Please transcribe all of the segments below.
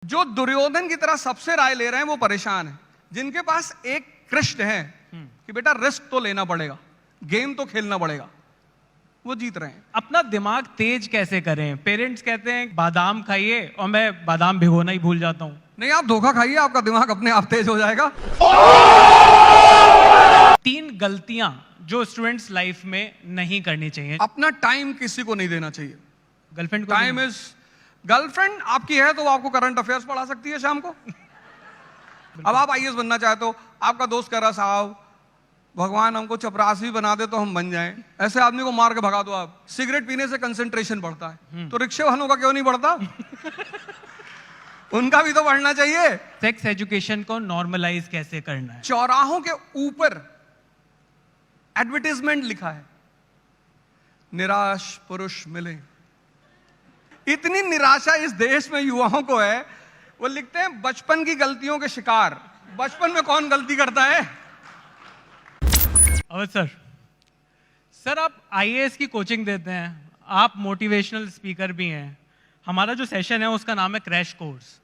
जो दुर्योधन की तरह सबसे राय ले रहे हैं वो परेशान है। जिनके पास एक कृष्ण है कि बेटा रिस्क तो लेना पड़ेगा, गेम तो खेलना पड़ेगा, वो जीत रहे हैं। अपना दिमाग तेज कैसे करें? पेरेंट्स कहते हैं बादाम खाइए और मैं बादाम भिगोना ही भूल जाता हूं। नहीं, आप धोखा खाइए, आपका दिमाग अपने आप तेज हो जाएगा। 3 गलतियां जो स्टूडेंट्स लाइफ में नहीं करनी चाहिए। अपना टाइम किसी को नहीं देना चाहिए। गर्लफ्रेंड को टाइम इज, गर्लफ्रेंड आपकी है तो वो आपको करंट अफेयर्स पढ़ा सकती है शाम को। अब आप आईएएस बनना चाहते हो, आपका दोस्त कह रहा साहब भगवान हमको चपरासी बना दे तो हम बन जाएं, ऐसे आदमी को मार के भगा दो आप। सिगरेट पीने से कंसंट्रेशन बढ़ता है, तो रिक्शे वालों का क्यों नहीं बढ़ता? उनका भी तो बढ़ना चाहिए। सेक्स एजुकेशन को नॉर्मलाइज कैसे करना है? चौराहों के ऊपर एडवर्टाइजमेंट लिखा है, निराश पुरुष मिले। इतनी निराशा इस देश में युवाओं को है, वो लिखते हैं बचपन की गलतियों के शिकार। बचपन में कौन गलती करता है? और सर आप आईएएस की कोचिंग देते हैं, आप मोटिवेशनल स्पीकर भी हैं। हमारा जो सेशन है उसका नाम है क्रैश कोर्स।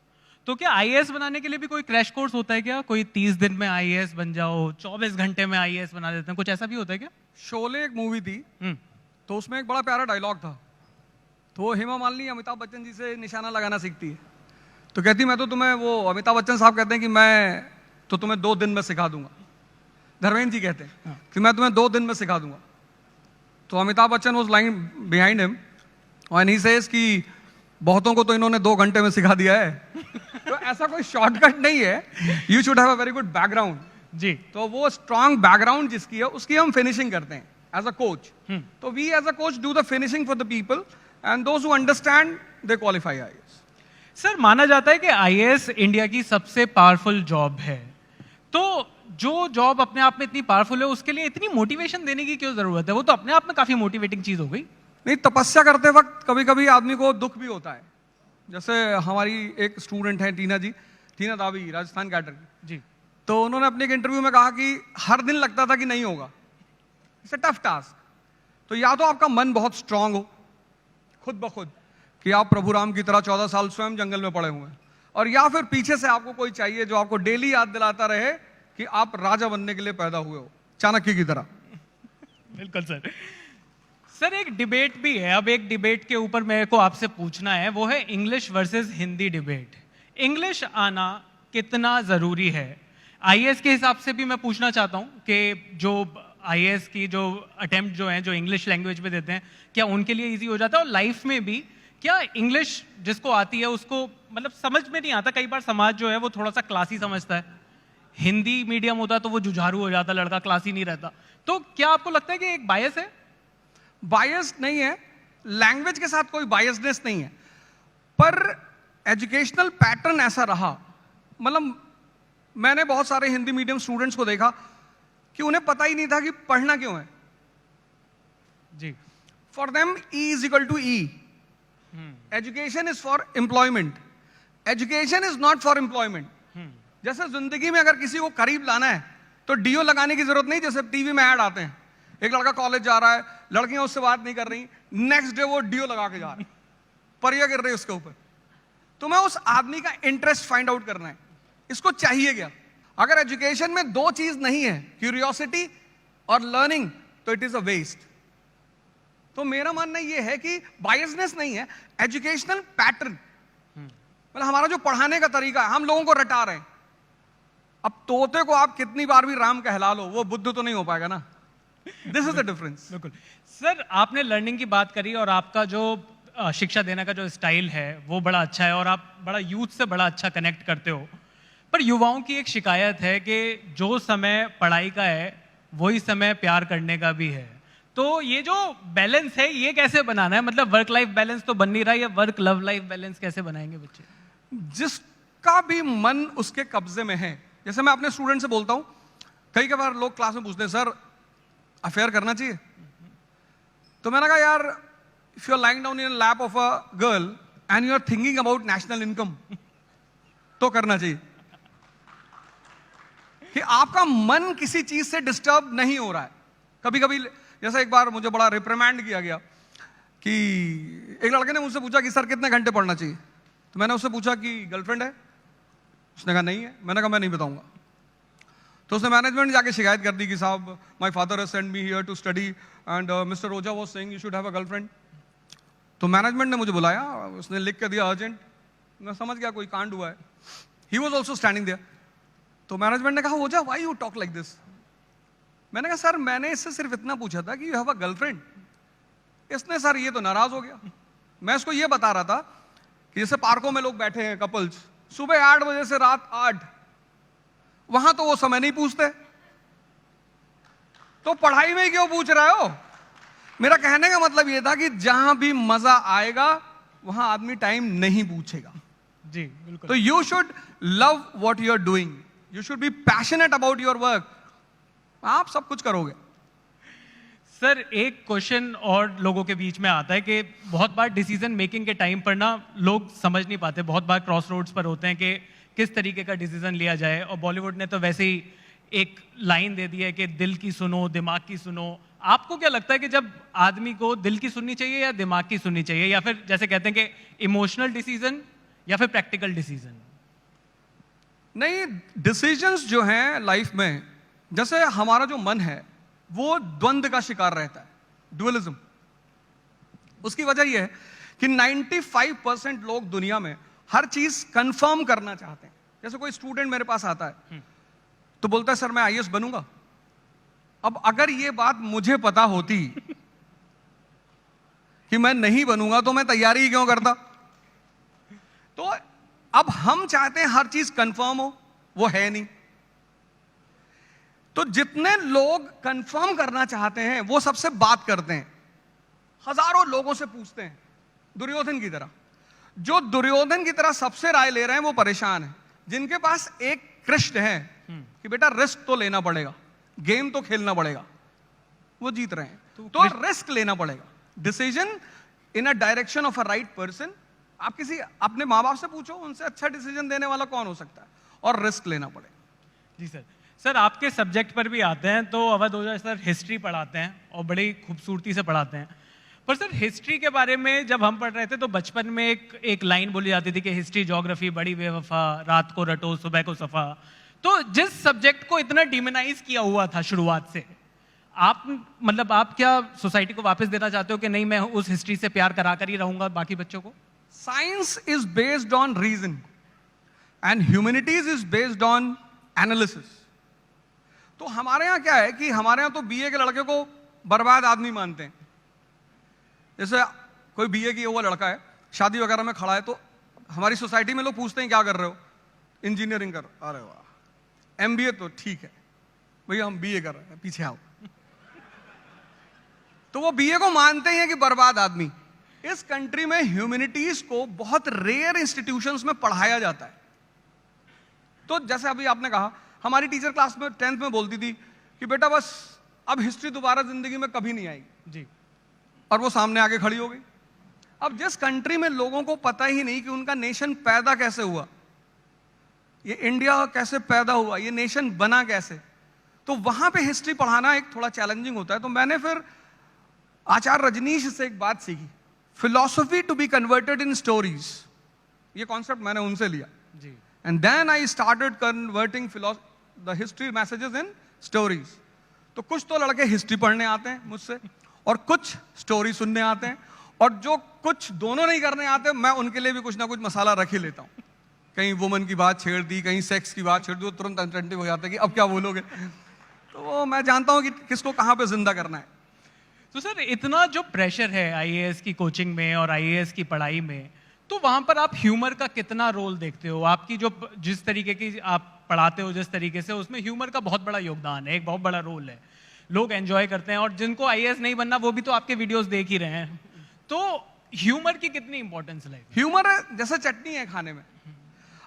तो क्या आईएएस बनाने के लिए भी कोई क्रैश कोर्स होता है क्या? कोई 30 दिन में आईएएस बन जाओ, 24 घंटे में आईएएस बना देते हैं, कुछ ऐसा भी होता है क्या? शोले एक मूवी थी, तो उसमें एक बड़ा प्यारा डायलॉग था। तो हेमा मालिनी अमिताभ बच्चन जी से निशाना लगाना सीखती है, तो कहती मैं तो तुम्हें, वो अमिताभ बच्चन साहब कहते हैं कि मैं तो तुम्हें 2 दिन में सिखा दूंगा। धर्मेंद्र जी कहते हैं कि मैं तुम्हें 2 दिन में सिखा दूंगा। तो Amitabh Bachchan was lying behind him and he says कि बहुतों को तो इन्होंने 2 घंटे में सिखा दिया है। तो ऐसा कोई शॉर्टकट नहीं है, you should have a very good background जी। तो वो स्ट्रॉन्ग बैकग्राउंड जिसकी है उसकी हम फिनिशिंग करते हैं एज अ कोच। तो we as a coach do the finishing for the people and those who understand they qualify IAS. Sir माना जाता है कि आईएएस इंडिया की सबसे पावरफुल जॉब है, तो जो जॉब अपने आप में इतनी पावरफुल है उसके लिए इतनी मोटिवेशन देने की क्यों जरूरत है? वो तो अपने आप में काफी मोटिवेटिंग चीज हो गई। नहीं, तपस्या करते वक्त कभी कभी आदमी को दुख भी होता है। जैसे हमारी एक स्टूडेंट है टीना जी, टीना दावी, राजस्थान कैडर की जी। तो उन्होंने अपने एक इंटरव्यू में कहा कि हर दिन लगता था कि नहीं होगा, इट्स अ टफ टास्क। तो या तो आपका मन बहुत स्ट्रांग हो खुद ब खुद कि आप प्रभु राम की तरह 14 साल स्वयं जंगल में पड़े हुए हैं, और या फिर पीछे से आपको कोई चाहिए जो आपको डेली याद दिलाता रहे कि आप राजा बनने के लिए पैदा हुए हो, चाणक्य की तरह। बिल्कुल सर। सर एक डिबेट भी है, अब एक डिबेट के ऊपर मेरे को आपसे पूछना है, वो है English versus Hindi debate. English आना कितना जरूरी है? आईएएस के हिसाब से भी मैं पूछना चाहता हूं कि जो आईएएस की जो अटेम्प्ट जो हैं, जो इंग्लिश लैंग्वेज में देते हैं, क्या उनके लिए इजी हो जाता है? और लाइफ में भी क्या इंग्लिश जिसको आती है उसको मतलब समझ में नहीं आता? कई बार समाज जो है वो थोड़ा सा क्लासी समझता है, हिंदी मीडियम होता तो वो जुझारू हो जाता, लड़का क्लासी नहीं रहता। तो क्या आपको लगता है कि एक बायस है? बायस नहीं है, लैंग्वेज के साथ कोई बायसनेस नहीं है, पर एजुकेशनल पैटर्न ऐसा रहा। मतलब मैंने बहुत सारे हिंदी मीडियम स्टूडेंट्स को देखा कि उन्हें पता ही नहीं था कि पढ़ना क्यों है। जी। For them E is equal to E. Education is for employment, education is not for employment. जैसे जिंदगी में अगर किसी को करीब लाना है तो डीओ लगाने की जरूरत नहीं। जैसे टीवी में ऐड आते हैं, एक लड़का कॉलेज जा रहा है, लड़कियां उससे बात नहीं कर रही, नेक्स्ट डे वो डीओ लगा के जा रहा है, परिया गिर रही है उसके ऊपर। तो मैं उस आदमी का इंटरेस्ट फाइंड आउट करना है, इसको चाहिए क्या। अगर एजुकेशन में 2 चीज नहीं है, क्यूरियोसिटी और लर्निंग, तो इट इज अ वेस्ट। तो मेरा मानना यह है कि बायसनेस नहीं है, एजुकेशनल पैटर्न, मतलब हमारा जो पढ़ाने का तरीका है, हम लोगों को रटा रहे हैं। अब तोते को आप कितनी बार भी राम कहला लो, वो बुद्ध तो नहीं हो पाएगा ना। This is the difference. बिल्कुल सर, आपने लर्निंग की बात करी और आपका जो शिक्षा देने का जो स्टाइल है वो बड़ा अच्छा है और आप बड़ा यूथ से बड़ा अच्छा कनेक्ट करते हो। पर युवाओं की एक शिकायत है कि जो समय पढ़ाई का है वही समय प्यार करने का भी है। तो ये जो बैलेंस है ये कैसे बनाना है? मतलब वर्क लाइफ बैलेंस तो बन नहीं रहा है, वर्क लव लाइफ बैलेंस कैसे बनाएंगे बच्चे? जिसका भी मन उसके कब्जे में है। जैसे मैं अपने स्टूडेंट से बोलता हूं, कई बार लोग क्लास में पूछते हैं सर अफेयर करना चाहिए? तो मैंने कहा यार, if you are lying down in lap of a girl and you are thinking about national income, तो करना चाहिए। कि आपका मन किसी चीज से डिस्टर्ब नहीं हो रहा है। कभी कभी जैसे एक बार मुझे बड़ा रिप्रिमेंड किया गया कि एक लड़के ने मुझसे पूछा कि सर कितने घंटे पढ़ना चाहिए। तो मैंने उससे पूछा कि गर्लफ्रेंड है? उसने कहा नहीं है। मैंने कहा मैं नहीं बताऊंगा। तो उसने मैनेजमेंट जाके शिकायत कर दी कि साहब my father has sent me here to study and mister Rosa was saying you should have a girlfriend. तो मैनेजमेंट ने मुझे बुलाया, उसने लिख कर दिया अर्जेंट। मैं समझ गया कोई कांड हुआ है। He was also standing there. तो मैनेजमेंट ने कहा Roja why you talk like this? मैंने कहा सर मैंने इससे सिर्फ इतना पूछा था कि यू हैव अ गर्लफ्रेंड। इसने सर ये तो नाराज हो गया। मैं इसको ये बता रहा था कि जैसे पार्कों में लोग बैठे हैं कपल्स, सुबह 8 बजे से रात 8, वहां तो वो समय नहीं पूछते, तो पढ़ाई में क्यों पूछ रहे हो? मेरा कहने का मतलब ये था कि जहां भी मजा आएगा वहां आदमी टाइम नहीं पूछेगा। जी बिल्कुल। तो you should love what you are doing, you should be passionate about your work, आप सब कुछ करोगे। सर एक क्वेश्चन और लोगों के बीच में आता है कि बहुत बार डिसीजन मेकिंग के टाइम पर ना लोग समझ नहीं पाते, बहुत बार क्रॉस रोड्स पर होते हैं कि किस तरीके का डिसीजन लिया जाए। और बॉलीवुड ने तो वैसे ही एक लाइन दे दी है कि दिल की सुनो दिमाग की सुनो। आपको क्या लगता है कि जब आदमी को दिल की सुननी चाहिए या दिमाग की सुननी चाहिए, या फिर जैसे कहते हैं कि इमोशनल डिसीजन या फिर प्रैक्टिकल डिसीजन? नहीं, डिसीजंस जो हैं लाइफ में, जैसे हमारा जो मन है वो द्वंद्व का शिकार रहता है, डुअलिज्म। उसकी वजह यह है कि 95% लोग दुनिया में हर चीज कंफर्म करना चाहते हैं। जैसे कोई स्टूडेंट मेरे पास आता है तो बोलता है सर मैं आईएएस बनूंगा। अब अगर ये बात मुझे पता होती कि मैं नहीं बनूंगा तो मैं तैयारी ही क्यों करता? तो अब हम चाहते हैं हर चीज कंफर्म हो, वो है नहीं। तो जितने लोग कंफर्म करना चाहते हैं वो सबसे बात करते हैं, हजारों लोगों से पूछते हैं, दुर्योधन की तरह। जो दुर्योधन की तरह सबसे राय ले रहे हैं वो परेशान है। जिनके पास एक कृष्ण है कि बेटा रिस्क तो लेना पड़ेगा, गेम तो खेलना पड़ेगा, वो जीत रहे हैं। तो रिस्क लेना पड़ेगा, decision in a direction of a right person. आप किसी अपने माँ बाप से पूछो, उनसे अच्छा डिसीजन देने वाला कौन हो सकता है, और रिस्क लेना पड़ेगा। जी सर। सर आपके सब्जेक्ट पर भी आते हैं तो अवध ओझा सर हिस्ट्री पढ़ाते हैं और बड़ी खूबसूरती से पढ़ाते हैं। पर सर हिस्ट्री के बारे में जब हम पढ़ रहे थे तो बचपन में एक लाइन बोली जाती थी कि हिस्ट्री ज्योग्राफी बड़ी बेवफा, रात को रटो सुबह को सफा। तो जिस सब्जेक्ट को इतना डिमोनाइज किया हुआ था शुरुआत से, आप मतलब आप क्या सोसाइटी को वापस देना चाहते हो कि नहीं मैं उस हिस्ट्री से प्यार करा कर ही रहूंगा बाकी बच्चों को? Science is based on reason and humanities is based on analysis. तो हमारे यहां क्या है कि हमारे यहां तो बीए के लड़के को बर्बाद आदमी मानते हैं। जैसे कोई बीए किया हुआ लड़का है, शादी वगैरह में खड़ा है, तो हमारी सोसाइटी में लोग पूछते हैं क्या कर रहे हो? इंजीनियरिंग कर। अरे वाह, एमबीए तो ठीक है भैया, हम बीए कर रहे हैं, पीछे आओ। तो वो बीए को मानते हैं कि बर्बाद आदमी। इस कंट्री में ह्यूमैनिटीज को बहुत रेयर इंस्टीट्यूशंस में पढ़ाया जाता है। तो जैसे अभी आपने कहा, हमारी टीचर क्लास में 10th में बोलती थी कि बेटा बस अब हिस्ट्री दोबारा जिंदगी में कभी नहीं आएगी जी। और वो सामने आके खड़ी हो गई। अब जिस कंट्री में लोगों को पता ही नहीं कि उनका नेशन पैदा कैसे हुआ, ये इंडिया कैसे पैदा हुआ, ये नेशन बना कैसे, तो वहां पे हिस्ट्री पढ़ाना एक थोड़ा चैलेंजिंग होता है। तो मैंने फिर आचार्य रजनीश से एक बात सीखी, philosophy to be converted in stories. ये कॉन्सेप्ट मैंने उनसे लिया जी। And then I started converting the history messages in stories. तो कुछ तो लड़के हिस्ट्री पढ़ने आते हैं मुझसे और कुछ स्टोरी सुनने आते हैं, और जो कुछ दोनों नहीं करने आते मैं उनके लिए भी कुछ ना कुछ मसाला रख ही लेता हूँ। कहीं वुमन की बात छेड़ दी, कहीं सेक्स की बात छेड़ दी, तो तुरंत अटेंटिव हो जाते हैं कि अब क्या बोलोगे। तो वो मैं जानता हूँ कि किसको कहाँ पे जिंदा करना है। तो सर इतना जो प्रेशर है आईएएस की कोचिंग में और आईएएस की पढ़ाई में, तो वहां पर आप ह्यूमर का कितना रोल देखते हो? आपकी जो जिस तरीके की आप पढ़ाते हो जिस तरीके से, उसमें ह्यूमर का बहुत बड़ा योगदान है, एक बहुत बड़ा रोल है, लोग एंजॉय करते हैं। और जिनको आईएएस नहीं बनना वो भी तो आपके वीडियोस देख ही रहे हैं। तो ह्यूमर की कितनी इंपॉर्टेंस है? ह्यूमर जैसे चटनी है खाने में,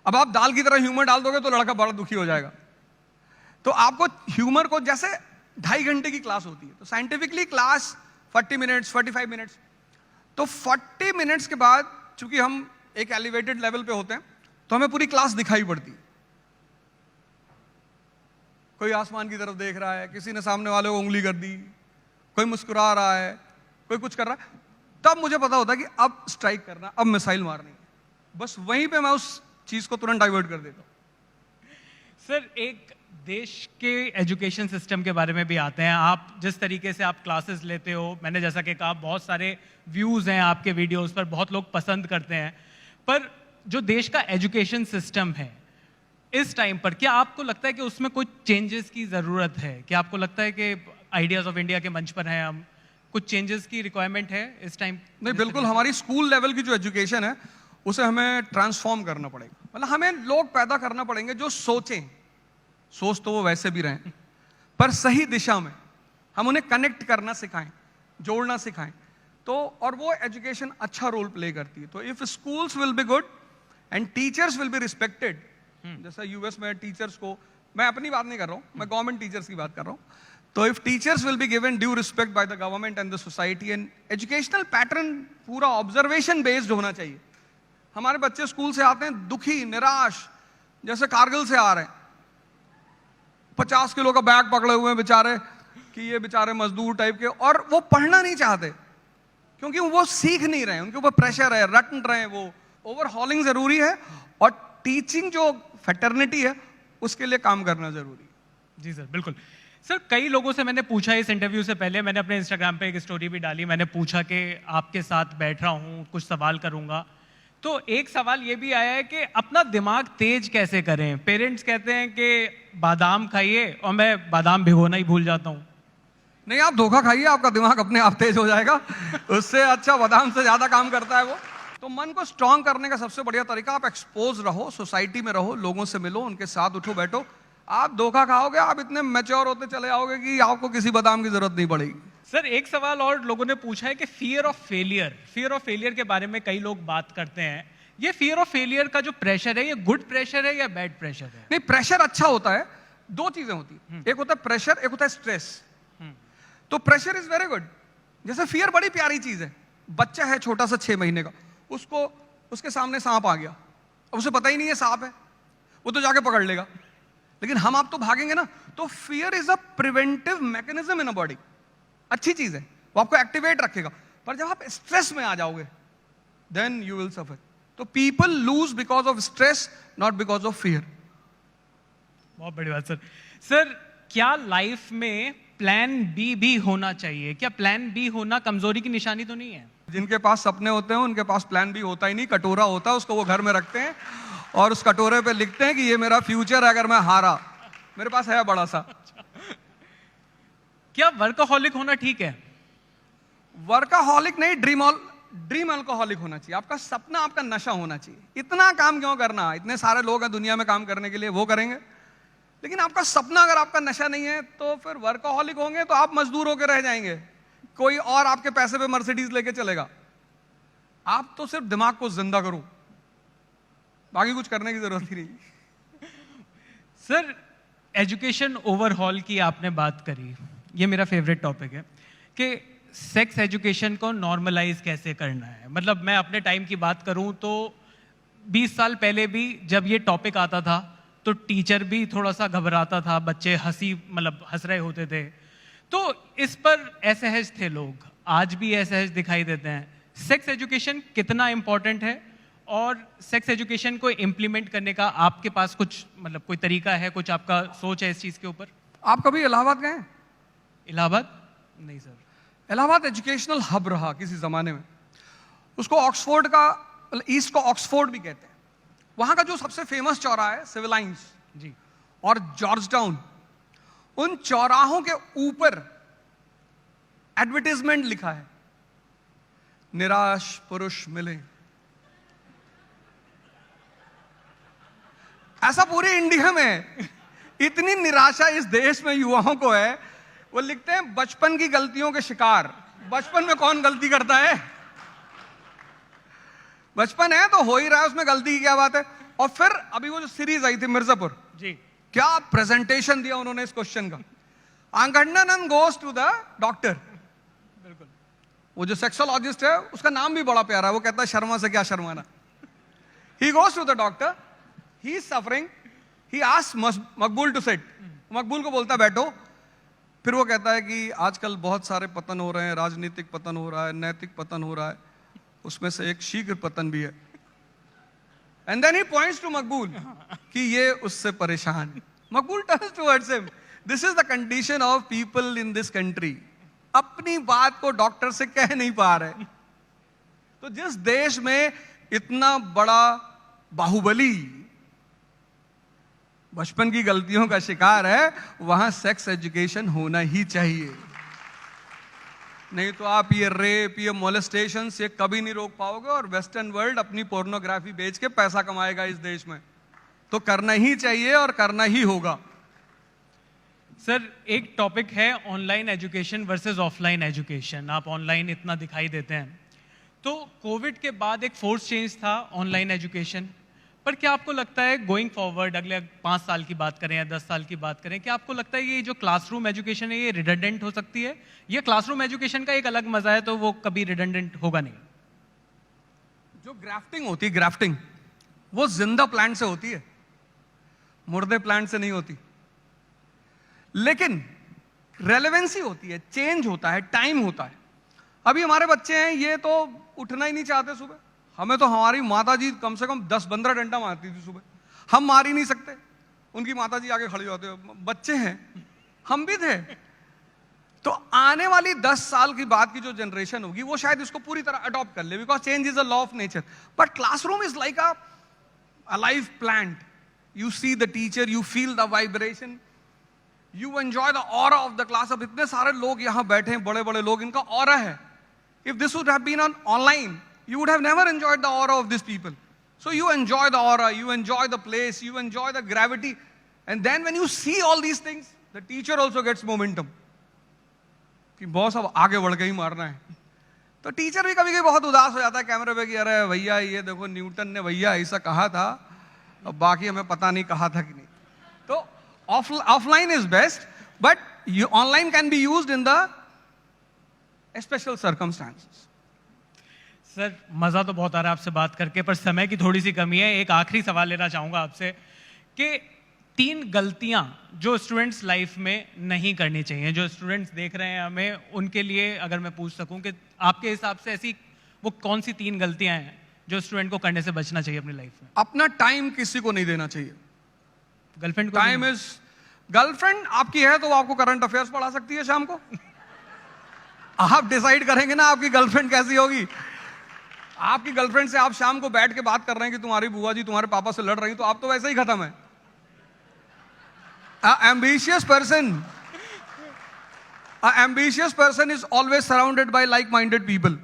अब आप दाल की तरह ह्यूमर डाल दोगे तो लड़का बड़ा दुखी हो जाएगा। तो आपको ह्यूमर को, जैसे 2.5 घंटे की क्लास होती है तो साइंटिफिकली क्लास 40 मिनट्स 45 मिनट्स, तो 40 मिनट्स के बाद चूंकि हम एक एलिवेटेड लेवल पे होते हैं तो हमें पूरी क्लास दिखाई पड़ती है। कोई आसमान की तरफ देख रहा है, किसी ने सामने वाले को उंगली कर दी, कोई मुस्कुरा रहा है, कोई कुछ कर रहा है, तब मुझे पता होता है कि अब स्ट्राइक करना, अब मिसाइल मारनी है। बस वहीं पे मैं उस चीज को तुरंत डाइवर्ट कर देता हूं। सर एक देश के एजुकेशन सिस्टम के बारे में भी आते हैं। आप जिस तरीके से आप क्लासेस लेते हो, मैंने जैसा कि कहा बहुत सारे व्यूज़ हैं आपके वीडियोस पर, बहुत लोग पसंद करते हैं, पर जो देश का एजुकेशन सिस्टम है इस टाइम पर, क्या आपको लगता है कि उसमें कुछ चेंजेस की ज़रूरत है? क्या आपको लगता है कि आइडियाज़ ऑफ इंडिया के मंच पर हैं हम, कुछ चेंजेस की रिक्वायरमेंट है इस टाइम? नहीं, बिल्कुल हमारी स्कूल लेवल की जो एजुकेशन है उसे हमें ट्रांसफॉर्म करना पड़ेगा। मतलब हमें लोग पैदा करना पड़ेंगे जो सोचें, सोच तो वो वैसे भी रहें पर सही दिशा में। हम उन्हें कनेक्ट करना सिखाएं, जोड़ना सिखाएं, तो और वो एजुकेशन अच्छा रोल प्ले करती है। तो if schools will be good and teachers will be respected, जैसा यूएस में टीचर्स को, मैं अपनी बात नहीं कर रहा हूं, मैं गवर्नमेंट टीचर्स की बात कर रहा हूं, तो if teachers will be given due respect by the government and the society, and educational pattern पूरा ऑब्जर्वेशन बेस्ड होना चाहिए। हमारे बच्चे स्कूल से आते हैं दुखी, निराश, जैसे कारगिल से आ रहे हैं, 50 किलो का बैग पकड़े हुए हैं बेचारे, कि ये बेचारे मजदूर टाइप के, और वो पढ़ना नहीं चाहते क्योंकि वो सीख नहीं रहे, उनके ऊपर प्रेशर है, रट रहे हैं। वो ओवरहॉलिंग जरूरी है और टीचिंग जो फैटर्निटी है उसके लिए काम करना जरूरी है। जी सर, बिल्कुल। सर कई लोगों से मैंने पूछा इस इंटरव्यू से पहले, मैंने अपने इंस्टाग्राम पे एक स्टोरी भी डाली, मैंने पूछा कि आपके साथ बैठ रहा हूँ, कुछ सवाल करूँगा, तो एक सवाल ये भी आया है कि अपना दिमाग तेज कैसे करें। पेरेंट्स कहते हैं कि बादाम खाइए, और मैं बादाम भिगोना ही भूल जाता हूँ। नहीं, आप धोखा खाइए, आपका दिमाग अपने आप तेज हो जाएगा। उससे अच्छा बादाम से ज्यादा काम करता है वो। तो मन को स्ट्रांग करने का सबसे बढ़िया तरीका, आप एक्सपोज रहो, सोसाइटी में रहो, लोगों से मिलो, उनके साथ उठो बैठो। आप धोखा खाओगे, आप इतने मैच्योर होते चले आओगे कि आपको किसी बादाम की जरूरत नहीं पड़ेगी। सर एक सवाल और लोगों ने पूछा है कि फियर ऑफ फेलियर के बारे में कई लोग बात करते हैं। ये फियर ऑफ फेलियर का जो प्रेशर है, ये गुड प्रेशर है या बैड प्रेशर है? नहीं, प्रेशर अच्छा होता है। दो चीजें होती है, एक होता है प्रेशर, एक होता है स्ट्रेस। तो प्रेशर इज वेरी गुड। जैसे फियर बड़ी प्यारी चीज है। बच्चा है छोटा सा 6 महीने का, उसको उसके सामने सांप आ गया, अब उसे पता ही नहीं है सांप है, वो तो जाके पकड़ लेगा। लेकिन हम आप तो भागेंगे ना। तो fear is a preventive mechanism in a body. अच्छी चीज है, वो आपको एक्टिवेट रखेगा। पर जब आप स्ट्रेस में आ जाओगे देन यू विल सफर। तो people lose because of stress, not because of fear. बहुत बड़ी बात सर। सर क्या लाइफ में प्लान बी भी होना चाहिए? क्या प्लान बी होना कमजोरी की निशानी तो नहीं है? जिनके पास सपने होते हैं उनके पास प्लान बी होता ही नहीं। कटोरा होता है, उसको वो घर में रखते हैं और उस कटोरे पे लिखते हैं कि ये मेरा फ्यूचर है अगर मैं हारा। मेरे पास है बड़ा सा। क्या वर्कaholic होना ठीक है? वर्कaholic नहीं, ड्रीम अल्कोहलिक होना चाहिए। आपका सपना, आपका नशा होना चाहिए। इतना काम क्यों करना? इतने सारे लोग हैं दुनिया में काम करने के लिए, वो करेंगे। लेकिन आपका सपना अगर आपका नशा नहीं है तो फिर वर्कaholic होंगे तो आप मजदूर होकर रह जाएंगे। कोई और आपके पैसे पे मर्सिडीज लेके चलेगा। आप तो सिर्फ दिमाग को जिंदा करो, बाकी कुछ करने की जरूरत ही नहीं। सर एजुकेशन ओवरहॉल की आपने बात करी, ये मेरा फेवरेट टॉपिक है कि सेक्स एजुकेशन को नॉर्मलाइज कैसे करना है। मतलब मैं अपने टाइम की बात करूं तो 20 साल पहले भी जब ये टॉपिक आता था तो टीचर भी थोड़ा सा घबराता था, बच्चे हंस रहे होते थे, तो इस पर असहज थे लोग। आज भी असहज दिखाई देते हैं। सेक्स एजुकेशन कितना इंपॉर्टेंट है और सेक्स एजुकेशन को इम्प्लीमेंट करने का आपके पास कुछ कोई तरीका है, कुछ आपका सोच है इस चीज के ऊपर? आप कभी इलाहाबाद गए? इलाहाबाद नहीं सर। इलाहाबाद एजुकेशनल हब रहा किसी जमाने में। उसको ऑक्सफोर्ड का, ईस्ट को ऑक्सफोर्ड भी कहते हैं। वहां का जो सबसे फेमस चौराहा है सिविल लाइंस जी और जॉर्ज टाउन, उन चौराहों के ऊपर एडवर्टाइजमेंट लिखा है, निराश पुरुष मिले। ऐसा पूरे इंडिया में इतनी निराशा इस देश में युवाओं को है, वो लिखते हैं बचपन की गलतियों के शिकार। बचपन में कौन गलती करता है? बचपन है तो हो ही रहा है, उसमें गलती की क्या बात है? और फिर अभी वो जो सीरीज आई थी मिर्जापुर जी, क्या प्रेजेंटेशन दिया उन्होंने इस क्वेश्चन का। आंगडन गोज टू द डॉक्टर। बिल्कुल। वो जो सेक्सोलॉजिस्ट है उसका नाम भी बड़ा प्यारा है, वो कहता है शर्मा से क्या शर्माना। He goes to the doctor, he is suffering, he asks Maqbool to sit. Maqbool को बोलता है बैठो। फिर वो कहता है कि आजकल बहुत सारे पतन हो रहे हैं, राजनीतिक पतन हो रहा है, नैतिक पतन हो रहा है, उसमें से एक शीघ्र पतन भी है। And then he points to Maqbool कि ये उससे परेशान. Maqbool turns towards him. This is the condition of people in this country. अपनी बात को डॉक्टर से कह नहीं पा रहे. तो जिस देश में इतना बड़ा बाहुबली बचपन की गलतियों का शिकार है, वहां सेक्स एजुकेशन होना ही चाहिए. नहीं तो आप ये रेप, ये मोलेस्टेशन से कभी नहीं रोक पाओगे. और वेस्टर्न वर्ल्ड अपनी पोर्नोग्राफी बेच के पैसा कमाएगा इस देश में. तो करना ही चाहिए और करना ही होगा. सर, एक टॉपिक है online education versus offline education. आप ऑनलाइन इतना दिखाई देते हैं, तो कोविड के बाद एक फोर्स चेंज था ऑनलाइन एजुकेशन. पर क्या आपको लगता है गोइंग फॉरवर्ड, अगले 5 साल की बात करें या 10 साल की बात करें, क्या आपको लगता है ये जो क्लासरूम एजुकेशन है ये रिडंडेंट हो सकती है? ये क्लासरूम एजुकेशन का एक अलग मजा है, तो वो कभी रिडंडेंट होगा नहीं? जो ग्राफ्टिंग होती है, ग्राफ्टिंग वो जिंदा प्लांट से होती है, मुर्दे प्लांट से नहीं होती. लेकिन रेलेवेंसी होती है, चेंज होता है, टाइम होता है. अभी हमारे बच्चे हैं, ये तो उठना ही नहीं चाहते सुबह. हमें तो हमारी माता जी कम से कम 10-15 डंडा मारती थी सुबह. हम मार ही नहीं सकते. उनकी माता जी आगे खड़ी होते हो. बच्चे हैं, हम भी थे. तो आने वाली 10 साल की बाद की जो जनरेशन होगी वो शायद इसको पूरी तरह अडॉप्ट कर ले, because change is a law of nature. But classroom is like a live plant. You see the teacher, you feel the vibration, you enjoy the aura of the class. अब इतने सारे लोग यहां बैठे हैं, बड़े बड़े लोग, इनका ऑरा है. If this would have been on online, you would have never enjoyed the aura of these people. So you enjoy the aura, you enjoy the place, you enjoy the gravity. And then when you see all these things, the teacher also gets momentum. कि boss अब आगे बढ़ के ही मारना है. तो teacher भी कभी कभी बहुत उदास हो जाता है कैमरे पे कि अरे भैया ये देखो न्यूटन ने भैया ऐसा कहा था, अब बाकी हमें पता नहीं कहा था कि नहीं. तो offline is best, but online can be used in the special circumstances. Sir, मज़ा तो बहुत आ रहा है आपसे बात करके, पर समय की थोड़ी सी कमी है. एक आखिरी सवाल लेना चाहूँगा आपसे कि 3 गलतियाँ जो स्टूडेंट्स लाइफ में नहीं करनी चाहिए, जो स्टूडेंट्स देख रहे हैं हमें, उनके लिए अगर मैं पूछ सकूँ कि आपके हिसाब से ऐसी वो कौन सी 3 गलतियाँ हैं जो स्टूडेंट को करने से बचना चाहिए अपनी लाइफ में? अपना टाइम किसी को नहीं देना चाहिए. गर्लफ्रेंड को? टाइम इज, गर्लफ्रेंड आपकी है तो वो आपको करंट अफेयर्स पढ़ा सकती है शाम को. आप डिसाइड करेंगे ना आपकी गर्लफ्रेंड कैसी होगी. आपकी गर्लफ्रेंड से आप शाम को बैठ के बात कर रहे हैं कि तुम्हारी बुआ जी तुम्हारे पापा से लड़ रही, तो आप तो वैसे ही खत्म है. Ambitious person is always surrounded by like minded people.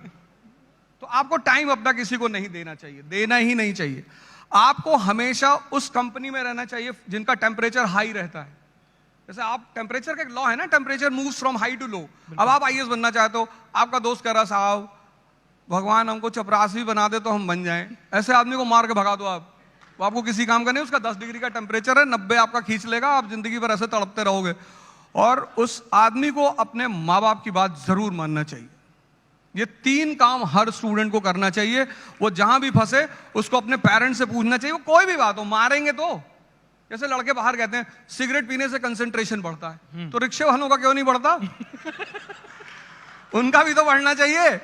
तो आपको टाइम अपना किसी को नहीं देना चाहिए, देना ही नहीं चाहिए. आपको हमेशा उस कंपनी में रहना चाहिए जिनका टेम्परेचर हाई रहता है. जैसे आप, टेम्परेचर का एक लॉ है ना, temperature moves from high to low. अब आप आईएएस बनना चाहते हो, आपका दोस्त कह रहा साहब भगवान हमको चपरासी बना दे तो हम बन जाएं. ऐसे आदमी को मार के भगा दो आप, वो आपको किसी काम का नहीं. उसका 10 डिग्री का टेम्परेचर है, 90 आपका खींच लेगा, आप जिंदगी भर ऐसे तड़पते रहोगे. और उस आदमी को अपने माँ बाप की बात जरूर मानना चाहिए. ये 3 काम हर स्टूडेंट को करना चाहिए. वो जहां भी फंसे उसको अपने पेरेंट्स से पूछना चाहिए. वो कोई भी बात हो, मारेंगे तो, जैसे लड़के बाहर कहते हैं सिगरेट पीने से कंसंट्रेशन बढ़ता है, तो रिक्शे वालों का क्यों नहीं बढ़ता? उनका भी तो बढ़ना चाहिए.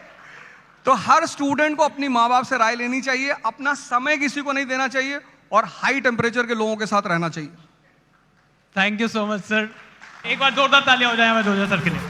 तो हर स्टूडेंट को अपनी माँ बाप से राय लेनी चाहिए. अपना समय किसी को नहीं देना चाहिए और हाई टेम्परेचर के लोगों के साथ रहना चाहिए. Thank you so much sir. एक बार जोरदार तालियां हो जाए हमें जोजा सर के लिए.